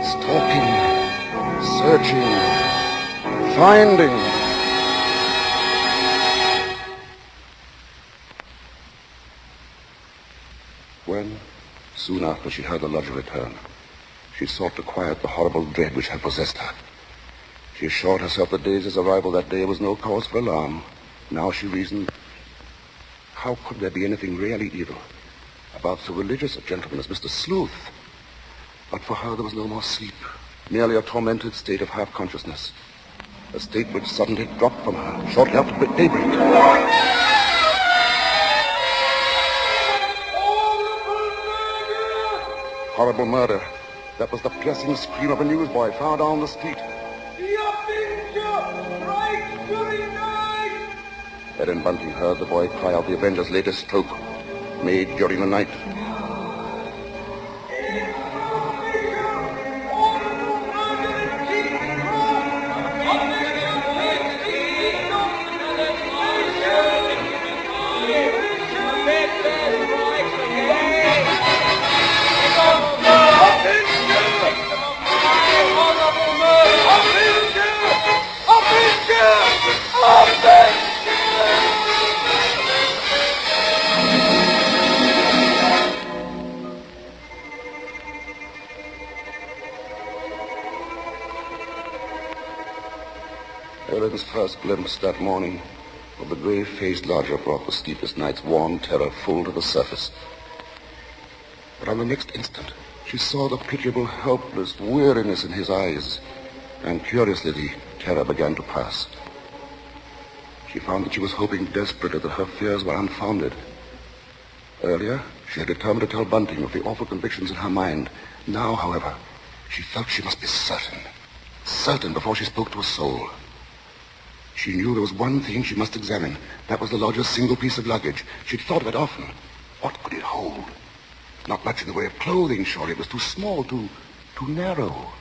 Stalking, searching, finding. When, soon after she heard the lodger return, she sought to quiet the horrible dread which had possessed her. She assured herself that Daisy's arrival that day was no cause for alarm. Now she reasoned, how could there be anything really evil about so religious a gentleman as Mr. Sleuth? But for her there was no more sleep, merely a tormented state of half-consciousness, a state which suddenly dropped from her shortly after daybreak. Horrible murder. That was the piercing scream of a newsboy far down the street. Ellen Bunting heard the boy cry out the Avenger's latest stroke, made during the night. Ellen's first glimpse that morning of the grave-faced lodger brought the sleepless night's warm terror full to the surface. But on the next instant, she saw the pitiable, helpless weariness in his eyes, and curiously the terror began to pass. She found that she was hoping desperately that her fears were unfounded. Earlier, she had determined to tell Bunting of the awful convictions in her mind. Now, however, she felt she must be certain before she spoke to a soul. She knew there was one thing she must examine. That was the lodger's single piece of luggage. She'd thought of it often. What could it hold? Not much in the way of clothing, surely. It was too small, too narrow.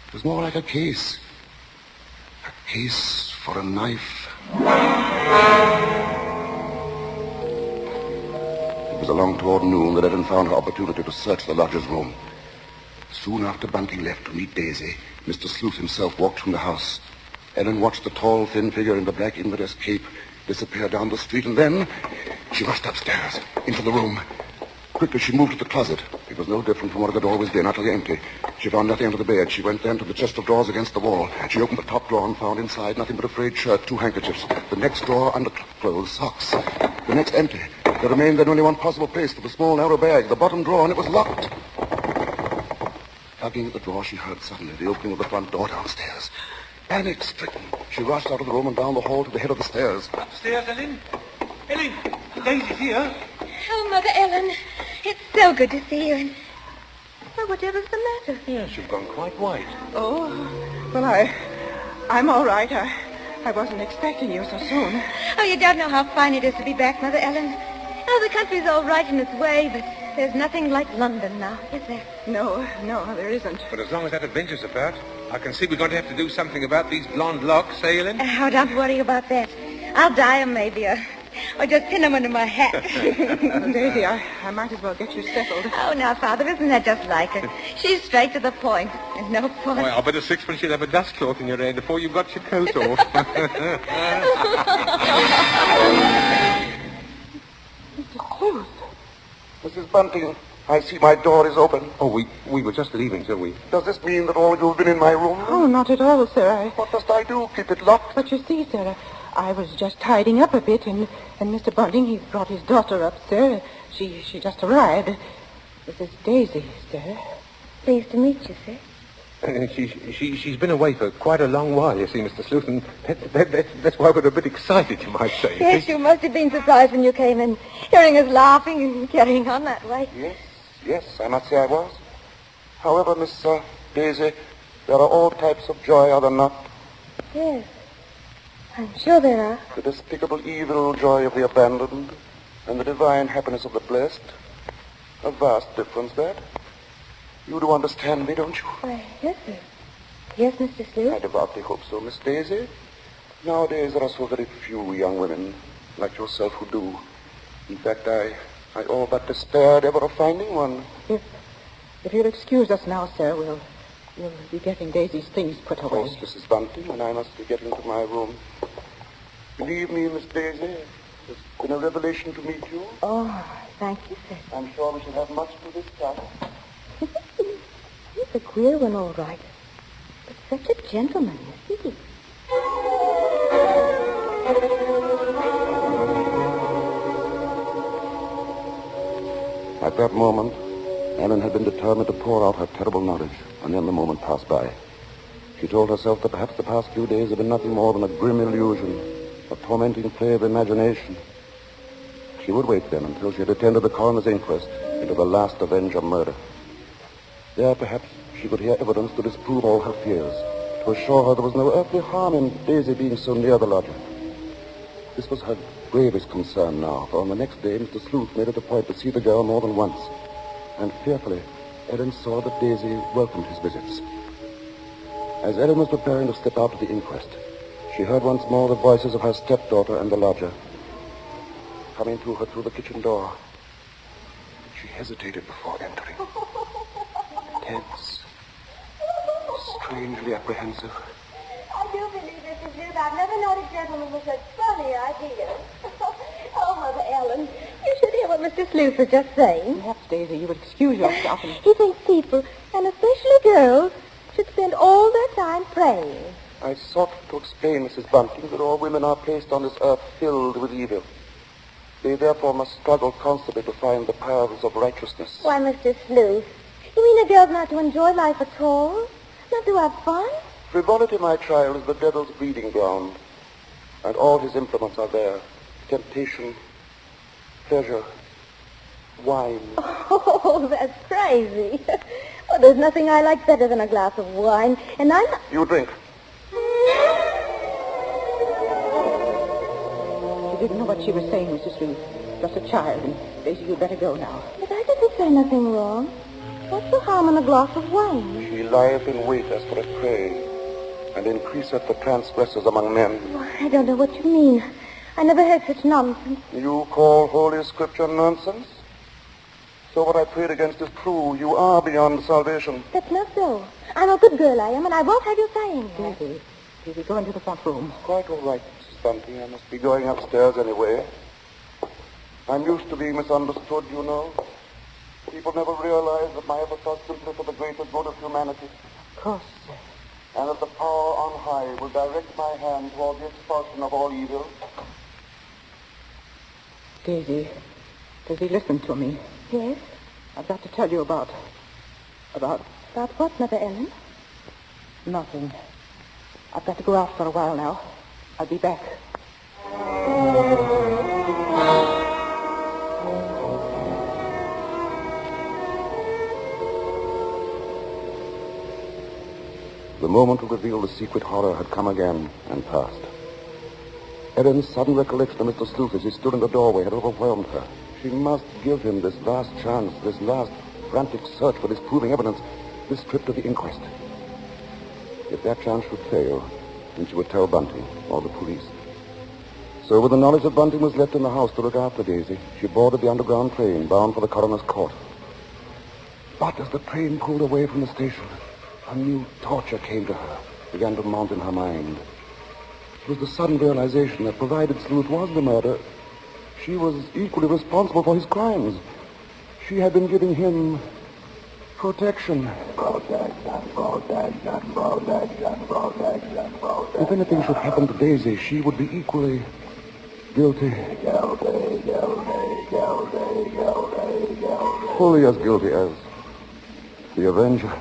It was more like a case. A case for a knife. It was along toward noon that Ellen found her opportunity to search the lodger's room. Soon after Bunting left to meet Daisy, Mr. Sleuth himself walked from the house. Ellen watched the tall, thin figure in the black Inverness cape disappear down the street, and then she rushed upstairs, into the room. Quickly, she moved to the closet. It was no different from what it had always been, utterly empty. She found nothing under the bed. She went then to the chest of drawers against the wall. She opened the top drawer and found inside nothing but a frayed shirt, 2 handkerchiefs. The next drawer, underclothes, socks. The next empty. There remained then only one possible place for the small, narrow bag, the bottom drawer, and it was locked. Tugging at the drawer, she heard suddenly the opening of the front door downstairs. Panic-stricken, she rushed out of the room and down the hall to the head of the stairs. Upstairs, Ellen? Ellen, Daisy's here. Oh, Mother Ellen, it's so good to see you. And well, whatever's the matter? Yes, you've gone quite white. Oh, well, I'm all right. I wasn't expecting you so soon. Oh, you don't know how fine it is to be back, Mother Ellen. Oh, the country's all right in its way, but there's nothing like London now, is there? No, there isn't. But as long as that Avenger's about, I can see we're going to have to do something about these blonde locks, eh, Ellen? Oh, don't worry about that. I'll dye 'em maybe, or just pin 'em under my hat. Daisy, I might as well get you settled. Oh, now, Father, isn't that just like her? She's straight to the point, and no point. Well, I'll bet a sixpence you'll have a dust cloth in your hair before you've got your coat off. Mr. Sleuth. Mrs. Bunting, I see my door is open. Oh, we were just leaving, so we... Does this mean that all of you have been in my room? Oh, not at all, sir. What must I do? Keep it locked? But you see, sir, I was just tidying up a bit, and Mr. Bunting, he brought his daughter up, sir. She just arrived. This is Daisy, sir. Pleased to meet you, sir. She's been away for quite a long while, you see, Mr. Sleuth, and that's why we're a bit excited, you might say. Yes, you must have been surprised when you came in, hearing us laughing and carrying on that way. Yes, I must say I was. However, Miss Daisy, there are all types of joy, are there not? Yes, I'm sure there are. The despicable evil joy of the abandoned and the divine happiness of the blessed. A vast difference, that. You do understand me, don't you? Why, yes, sir. Yes, Mr. Sleuth. I devoutly hope so, Miss Daisy. Nowadays, there are so very few young women like yourself who do. In fact, I all but despaired ever of finding one. If you'll excuse us now, sir, we'll You'll be getting Daisy's things put Of away. course, Mrs. Bunting, and I must be getting to my room. Believe me, Miss Daisy, it's been a revelation to meet you. Oh, thank you, sir. I'm sure we shall have much to discuss. He's a queer one, all right. But such a gentleman, isn't he? At that moment, Ellen had been determined to pour out her terrible knowledge, and then the moment passed by. She told herself that perhaps the past few days had been nothing more than a grim illusion, a tormenting play of imagination. She would wait then until she had attended the coroner's inquest into the last Avenger murder. There, perhaps, she could hear evidence to disprove all her fears, to assure her there was no earthly harm in Daisy being so near the lodger. This was her gravest concern now, for on the next day, Mr. Sleuth made it a point to see the girl more than once. And fearfully, Ellen saw that Daisy welcomed his visits. As Ellen was preparing to step out to the inquest, she heard once more the voices of her stepdaughter and the lodger coming to her through the kitchen door. She hesitated before entering. Tense, strangely apprehensive. I do believe this is you. I've never known a gentleman with such funny ideas. Oh, Mother Ellen, you should hear what Mr. Sleuth was just saying. Perhaps, Daisy, you would excuse yourself and... He thinks people, and especially girls, should spend all their time praying. I sought to explain, Mrs. Bunting, that all women are placed on this earth filled with evil. They therefore must struggle constantly to find the paths of righteousness. Why, Mr. Sleuth, you mean a girl's not to enjoy life at all? Not to have fun? Frivolity, my child, is the devil's breeding ground, and all his implements are there. Temptation, pleasure, wine. Oh, that's crazy. Oh, there's nothing I like better than a glass of wine, and I'm... You drink. She didn't know what she was saying, Mrs. Sleuth. Just a child, and Daisy, you'd better go now. But I didn't say nothing wrong. What's the harm in a glass of wine? She lieth in wait as for a prey, and increaseth the transgressors among men. Oh, I don't know what you mean. I never heard such nonsense. You call Holy Scripture nonsense? So what I prayed against is true. You are beyond salvation. That's not so. I'm a good girl, I am, and I won't have you saying that. Daisy, go into the front room. Quite all right, Mrs. Bunting. I must be going upstairs anyway. I'm used to being misunderstood, you know. People never realize that my efforts are simply for the greater good of humanity. Of course, sir. And that the power on high will direct my hand toward the expulsion of all evil. Daisy, listen to me. Yes? I've got to tell you about... About what, Mother Ellen? Nothing. I've got to go out for a while now. I'll be back. The moment to reveal the secret horror had come again and passed. Ellen's sudden recollection of Mr. Sleuth as he stood in the doorway had overwhelmed her. She must give him this last chance, this last frantic search for disproving evidence, this trip to the inquest. If that chance should fail, then she would tell Bunting or the police. So with the knowledge that Bunting was left in the house to look after Daisy, she boarded the underground train bound for the coroner's court. But as the train pulled away from the station, a new torture came to her, began to mount in her mind. It was the sudden realization that provided Sleuth was the murderer, she was equally responsible for his crimes. She had been giving him protection. If anything should happen to Daisy, she would be equally guilty. Fully as guilty as the Avenger.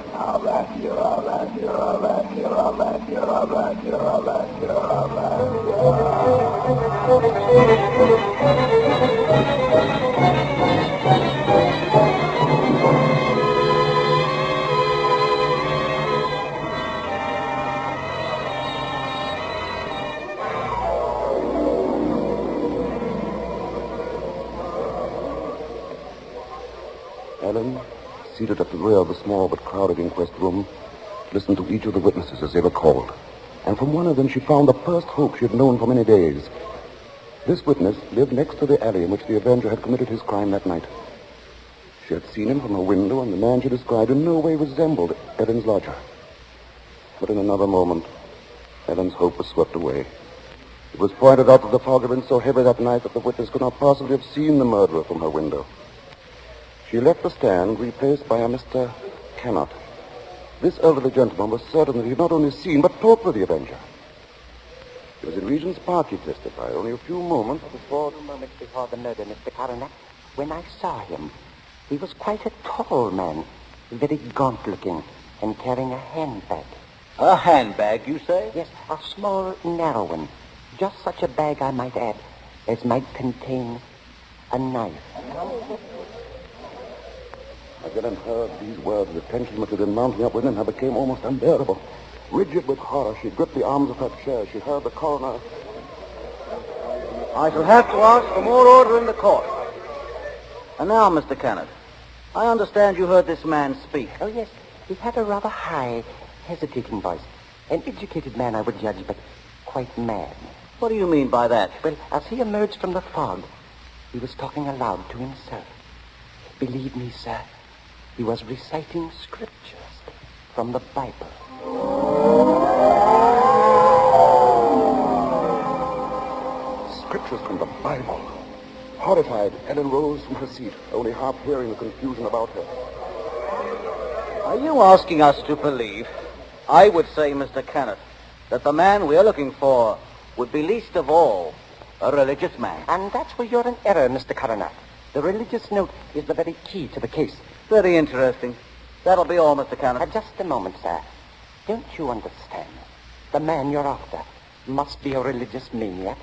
Ellen, seated at the rear of the small but crowded inquest room, listened to each of the witnesses as they were called. And from one of them she found the first hope she had known for many days. This witness lived next to the alley in which the Avenger had committed his crime that night. She had seen him from her window, and the man she described in no way resembled Ellen's lodger. But in another moment, Ellen's hope was swept away. It was pointed out that the fog had been so heavy that night that the witness could not possibly have seen the murderer from her window. She left the stand, replaced by a Mr. Cannot. This elderly gentleman was certain that he had not only seen, but talked with the avenger. It was in Regent's Park, he testified, only a few moments before the murder, Mr. Coroner. When I saw him, he was quite a tall man, very gaunt-looking, and carrying a handbag. A handbag, you say? Yes, a small, narrow one. Just such a bag, I might add, as might contain a knife. As Ellen heard these words, the tension which had been mounting up within her became almost unbearable. Rigid with horror, she gripped the arms of her chair. She heard the coroner. I shall have to ask for more order in the court. And now, Mr. Kennett, I understand you heard this man speak. Oh, yes, he had a rather high, hesitating voice. An educated man, I would judge, but quite mad. What do you mean by that? Well, as he emerged from the fog, he was talking aloud to himself. Believe me, sir, he was reciting scriptures from the Bible. Scriptures from the Bible. Horrified, Ellen rose from her seat, only half hearing the confusion about her. Are you asking us to believe, I would say, Mr. Kennett, that the man we're looking for would be least of all a religious man? And that's where you're in error, Mr. Coroner. The religious note is the very key to the case. Very interesting. That'll be all, Mr. Kennett. Just a moment, sir. Don't you understand? The man you're after must be a religious maniac.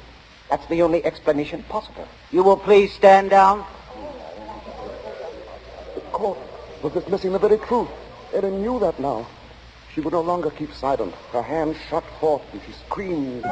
That's the only explanation possible. You will please stand down. The court was dismissing the very truth. Ellen knew that now. She would no longer keep silent. Her hands shot forth and she screamed.